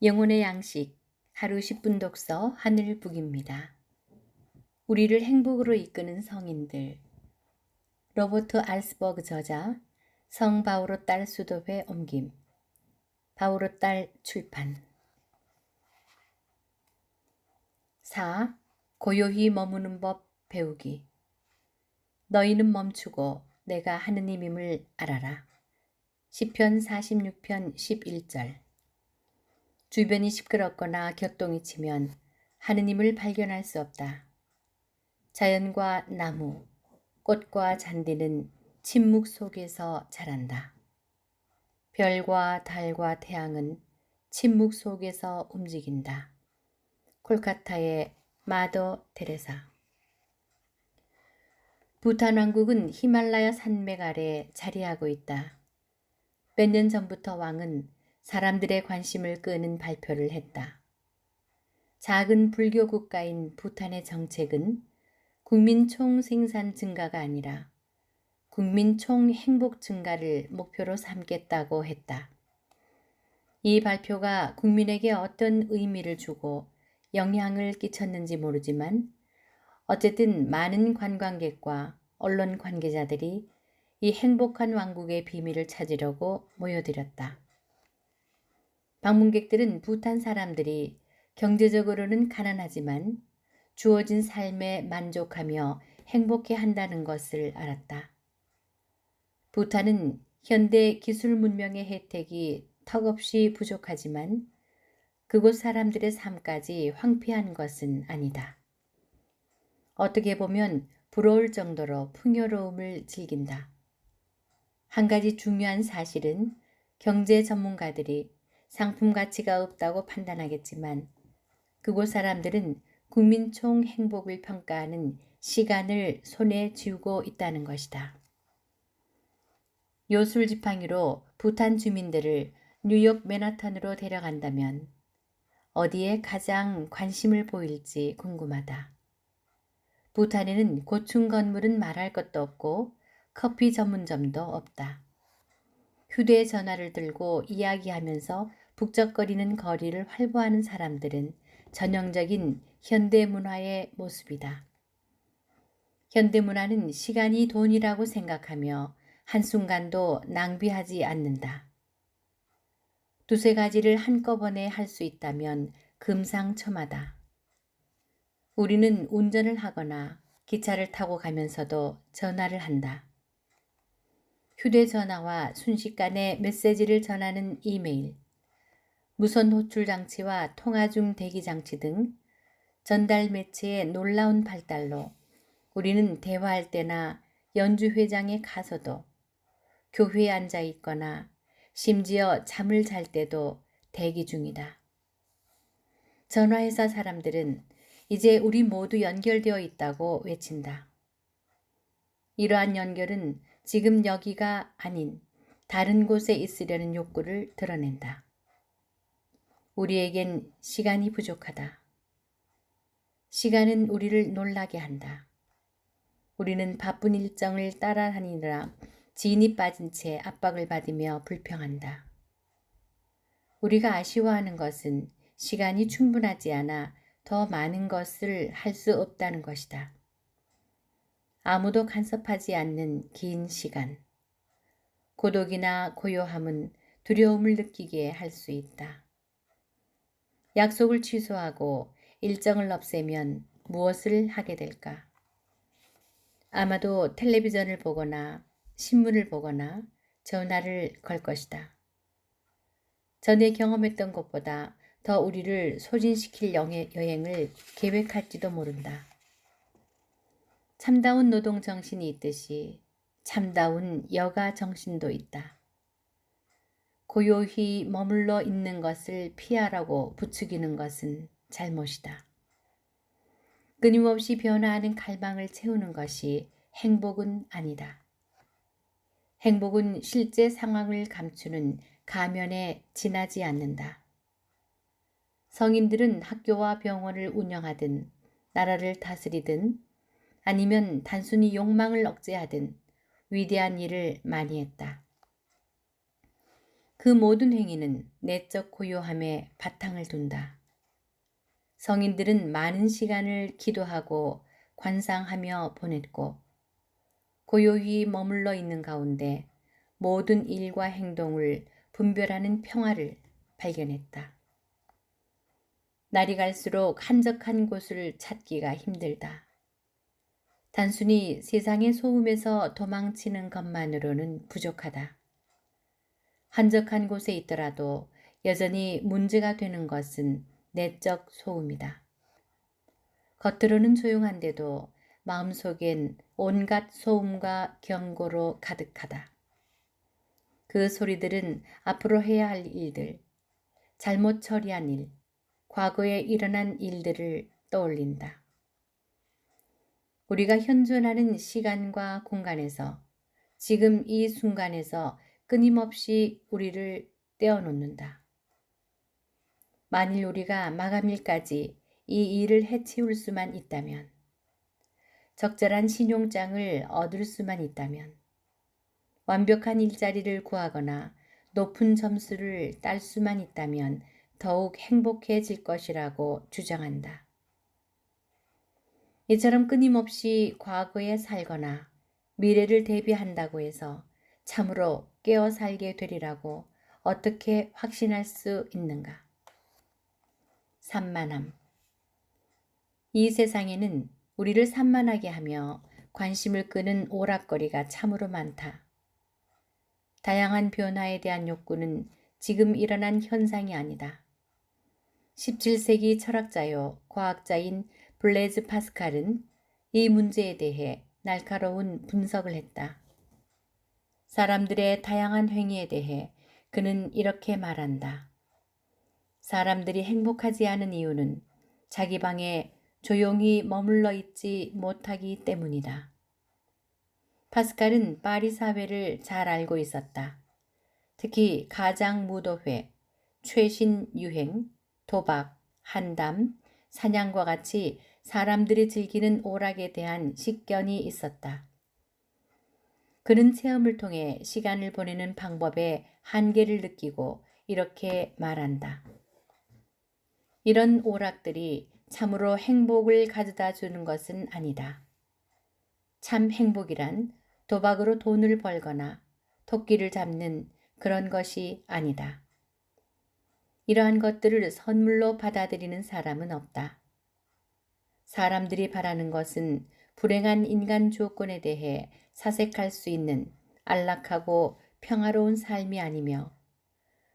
영혼의 양식 하루 10분 독서 하늘북입니다. 우리를 행복으로 이끄는 성인들. 로버트 알스버그 저자, 성 바오로 딸 수도회 옮김. 바오로 딸 출판. 4. 고요히 머무는 법 배우기. 너희는 멈추고 내가 하느님임을 알아라. 시편 46편 11절. 주변이 시끄럽거나 격동이 치면 하느님을 발견할 수 없다. 자연과 나무, 꽃과 잔디는 침묵 속에서 자란다. 별과 달과 태양은 침묵 속에서 움직인다. 콜카타의 마더 테레사. 부탄 왕국은 히말라야 산맥 아래 자리하고 있다. 몇 년 전부터 왕은 사람들의 관심을 끄는 발표를 했다. 작은 불교 국가인 부탄의 정책은 국민 총 생산 증가가 아니라 국민 총 행복 증가를 목표로 삼겠다고 했다. 이 발표가 국민에게 어떤 의미를 주고 영향을 끼쳤는지 모르지만 어쨌든 많은 관광객과 언론 관계자들이 이 행복한 왕국의 비밀을 찾으려고 모여들었다. 방문객들은 부탄 사람들이 경제적으로는 가난하지만 주어진 삶에 만족하며 행복해 한다는 것을 알았다. 부탄은 현대 기술 문명의 혜택이 턱없이 부족하지만 그곳 사람들의 삶까지 황폐한 것은 아니다. 어떻게 보면 부러울 정도로 풍요로움을 즐긴다. 한 가지 중요한 사실은 경제 전문가들이 상품 가치가 없다고 판단하겠지만 그곳 사람들은 국민 총 행복을 평가하는 시간을 손에 쥐고 있다는 것이다. 요술 지팡이로 부탄 주민들을 뉴욕 맨하탄으로 데려간다면 어디에 가장 관심을 보일지 궁금하다. 부탄에는 고층 건물은 말할 것도 없고 커피 전문점도 없다. 휴대전화를 들고 이야기하면서 북적거리는 거리를 활보하는 사람들은 전형적인 현대문화의 모습이다. 현대문화는 시간이 돈이라고 생각하며 한순간도 낭비하지 않는다. 두세 가지를 한꺼번에 할 수 있다면 금상첨화다. 우리는 운전을 하거나 기차를 타고 가면서도 전화를 한다. 휴대전화와 순식간에 메시지를 전하는 이메일, 무선 호출 장치와 통화 중 대기 장치 등 전달 매체의 놀라운 발달로 우리는 대화할 때나 연주회장에 가서도 교회에 앉아 있거나 심지어 잠을 잘 때도 대기 중이다. 전화회사 사람들은 이제 우리 모두 연결되어 있다고 외친다. 이러한 연결은 지금 여기가 아닌 다른 곳에 있으려는 욕구를 드러낸다. 우리에겐 시간이 부족하다. 시간은 우리를 놀라게 한다. 우리는 바쁜 일정을 따라다니느라 진이 빠진 채 압박을 받으며 불평한다. 우리가 아쉬워하는 것은 시간이 충분하지 않아 더 많은 것을 할 수 없다는 것이다. 아무도 간섭하지 않는 긴 시간. 고독이나 고요함은 두려움을 느끼게 할 수 있다. 약속을 취소하고 일정을 없애면 무엇을 하게 될까? 아마도 텔레비전을 보거나 신문을 보거나 전화를 걸 것이다. 전에 경험했던 것보다 더 우리를 소진시킬 여행을 계획할지도 모른다. 참다운 노동 정신이 있듯이 참다운 여가 정신도 있다. 고요히 머물러 있는 것을 피하라고 부추기는 것은 잘못이다. 끊임없이 변화하는 갈망을 채우는 것이 행복은 아니다. 행복은 실제 상황을 감추는 가면에 지나지 않는다. 성인들은 학교와 병원을 운영하든 나라를 다스리든 아니면 단순히 욕망을 억제하든 위대한 일을 많이 했다. 그 모든 행위는 내적 고요함에 바탕을 둔다. 성인들은 많은 시간을 기도하고 관상하며 보냈고 고요히 머물러 있는 가운데 모든 일과 행동을 분별하는 평화를 발견했다. 날이 갈수록 한적한 곳을 찾기가 힘들다. 단순히 세상의 소음에서 도망치는 것만으로는 부족하다. 한적한 곳에 있더라도 여전히 문제가 되는 것은 내적 소음이다. 겉으로는 조용한데도 마음속엔 온갖 소음과 경고로 가득하다. 그 소리들은 앞으로 해야 할 일들, 잘못 처리한 일, 과거에 일어난 일들을 떠올린다. 우리가 현존하는 시간과 공간에서 지금 이 순간에서 끊임없이 우리를 떼어놓는다. 만일 우리가 마감일까지 이 일을 해치울 수만 있다면, 적절한 신용장을 얻을 수만 있다면, 완벽한 일자리를 구하거나 높은 점수를 딸 수만 있다면 더욱 행복해질 것이라고 주장한다. 이처럼 끊임없이 과거에 살거나 미래를 대비한다고 해서 참으로 깨어 살게 되리라고 어떻게 확신할 수 있는가? 산만함. 이 세상에는 우리를 산만하게 하며 관심을 끄는 오락거리가 참으로 많다. 다양한 변화에 대한 욕구는 지금 일어난 현상이 아니다. 17세기 철학자요 과학자인 블레즈 파스칼은 이 문제에 대해 날카로운 분석을 했다. 사람들의 다양한 행위에 대해 그는 이렇게 말한다. 사람들이 행복하지 않은 이유는 자기 방에 조용히 머물러 있지 못하기 때문이다. 파스칼은 파리 사회를 잘 알고 있었다. 특히 가장 무도회, 최신 유행, 도박, 한담, 사냥과 같이 사람들이 즐기는 오락에 대한 식견이 있었다. 그는 체험을 통해 시간을 보내는 방법의 한계를 느끼고 이렇게 말한다. 이런 오락들이 참으로 행복을 가져다 주는 것은 아니다. 참 행복이란 도박으로 돈을 벌거나 토끼를 잡는 그런 것이 아니다. 이러한 것들을 선물로 받아들이는 사람은 없다. 사람들이 바라는 것은 불행한 인간 조건에 대해 사색할 수 있는 안락하고 평화로운 삶이 아니며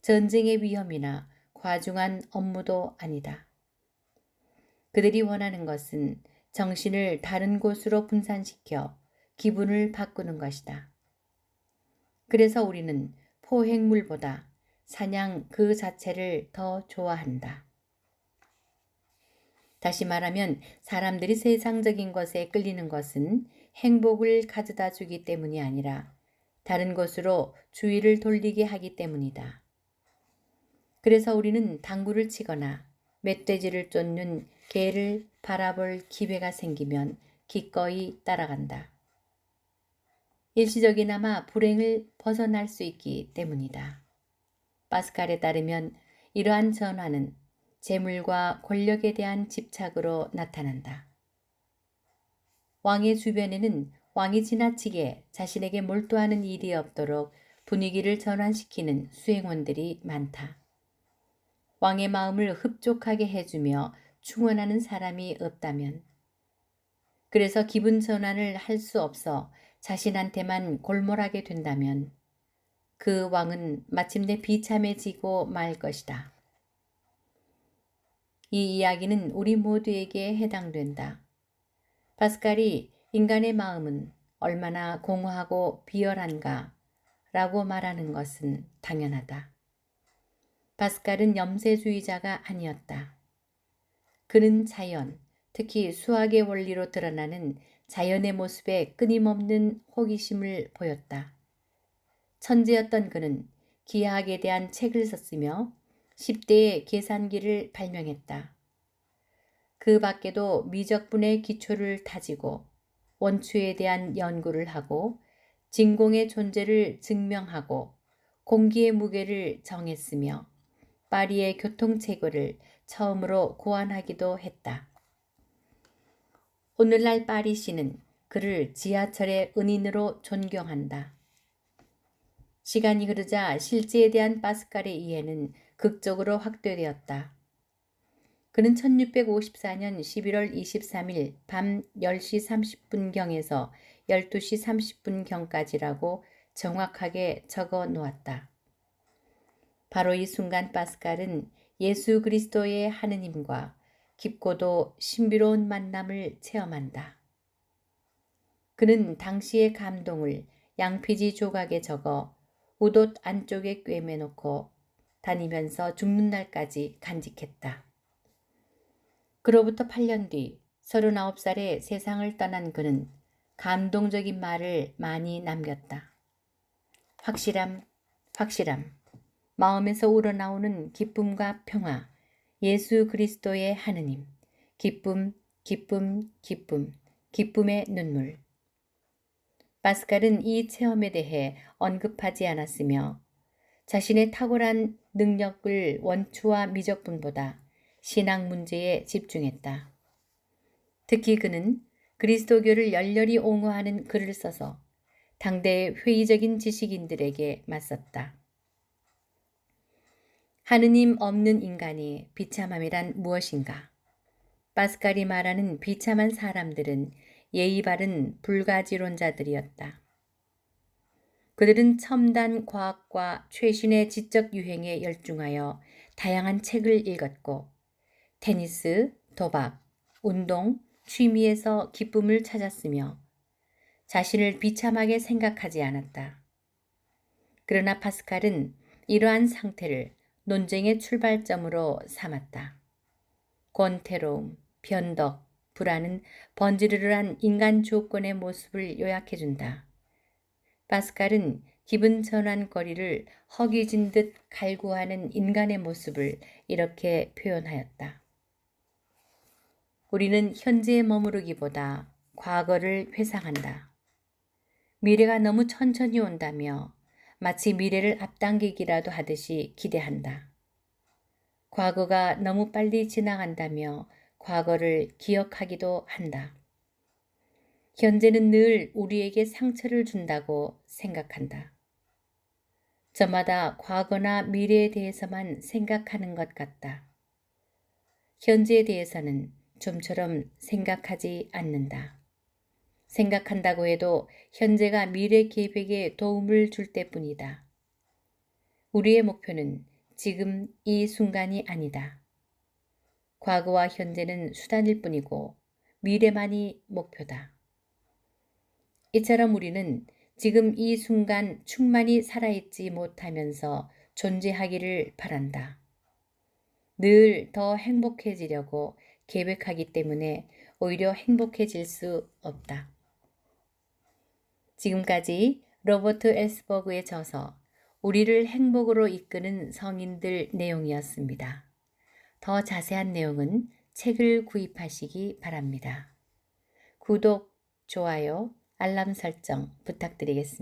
전쟁의 위험이나 과중한 업무도 아니다. 그들이 원하는 것은 정신을 다른 곳으로 분산시켜 기분을 바꾸는 것이다. 그래서 우리는 포획물보다 사냥 그 자체를 더 좋아한다. 다시 말하면 사람들이 세상적인 것에 끌리는 것은 행복을 가져다 주기 때문이 아니라 다른 곳으로 주의를 돌리게 하기 때문이다. 그래서 우리는 당구를 치거나 멧돼지를 쫓는 개를 바라볼 기회가 생기면 기꺼이 따라간다. 일시적이나마 불행을 벗어날 수 있기 때문이다. 파스칼에 따르면 이러한 전환은 재물과 권력에 대한 집착으로 나타난다. 왕의 주변에는 왕이 지나치게 자신에게 몰두하는 일이 없도록 분위기를 전환시키는 수행원들이 많다. 왕의 마음을 흡족하게 해주며 충원하는 사람이 없다면, 그래서 기분 전환을 할 수 없어 자신한테만 골몰하게 된다면 그 왕은 마침내 비참해지고 말 것이다. 이 이야기는 우리 모두에게 해당된다. 파스칼이 인간의 마음은 얼마나 공허하고 비열한가 라고 말하는 것은 당연하다. 파스칼은 염세주의자가 아니었다. 그는 자연, 특히 수학의 원리로 드러나는 자연의 모습에 끊임없는 호기심을 보였다. 천재였던 그는 기하학에 대한 책을 썼으며 10대의 계산기를 발명했다. 그 밖에도 미적분의 기초를 다지고 원추에 대한 연구를 하고 진공의 존재를 증명하고 공기의 무게를 정했으며 파리의 교통체계를 처음으로 고안하기도 했다. 오늘날 파리시는 그를 지하철의 은인으로 존경한다. 시간이 흐르자 실제에 대한 파스칼의 이해는 극적으로 확대되었다. 그는 1654년 11월 23일 밤 10시 30분경에서 12시 30분경까지라고 정확하게 적어 놓았다. 바로 이 순간 파스칼은 예수 그리스도의 하느님과 깊고도 신비로운 만남을 체험한다. 그는 당시의 감동을 양피지 조각에 적어 웃옷 안쪽에 꿰매놓고 다니면서 죽는 날까지 간직했다. 그로부터 8년 뒤 39살에 세상을 떠난 그는 감동적인 말을 많이 남겼다. 확실함, 확실함, 마음에서 우러나오는 기쁨과 평화, 예수 그리스도의 하느님, 기쁨, 기쁨, 기쁨, 기쁨의 눈물. 파스칼은 이 체험에 대해 언급하지 않았으며 자신의 탁월한 능력을 원추와 미적분보다 신앙 문제에 집중했다. 특히 그는 그리스도교를 열렬히 옹호하는 글을 써서 당대의 회의적인 지식인들에게 맞섰다. 하느님 없는 인간의 비참함이란 무엇인가? 파스칼이 말하는 비참한 사람들은 예의 바른 불가지론자들이었다. 그들은 첨단 과학과 최신의 지적 유행에 열중하여 다양한 책을 읽었고 테니스, 도박, 운동, 취미에서 기쁨을 찾았으며 자신을 비참하게 생각하지 않았다. 그러나 파스칼은 이러한 상태를 논쟁의 출발점으로 삼았다. 권태로움, 변덕, 불안은 번지르르한 인간 조건의 모습을 요약해준다. 파스칼은 기분 전환거리를 허기진 듯 갈구하는 인간의 모습을 이렇게 표현하였다. 우리는 현재에 머무르기보다 과거를 회상한다. 미래가 너무 천천히 온다며 마치 미래를 앞당기기라도 하듯이 기대한다. 과거가 너무 빨리 지나간다며 과거를 기억하기도 한다. 현재는 늘 우리에게 상처를 준다고 생각한다. 저마다 과거나 미래에 대해서만 생각하는 것 같다. 현재에 대해서는 좀처럼 생각하지 않는다. 생각한다고 해도 현재가 미래 계획에 도움을 줄 때뿐이다. 우리의 목표는 지금 이 순간이 아니다. 과거와 현재는 수단일 뿐이고 미래만이 목표다. 이처럼 우리는 지금 이 순간 충만히 살아있지 못하면서 존재하기를 바란다. 늘 더 행복해지려고 계획하기 때문에 오히려 행복해질 수 없다. 지금까지 로버트 에스버그의 저서 우리를 행복으로 이끄는 성인들 내용이었습니다. 더 자세한 내용은 책을 구입하시기 바랍니다. 구독, 좋아요, 알람 설정 부탁드리겠습니다.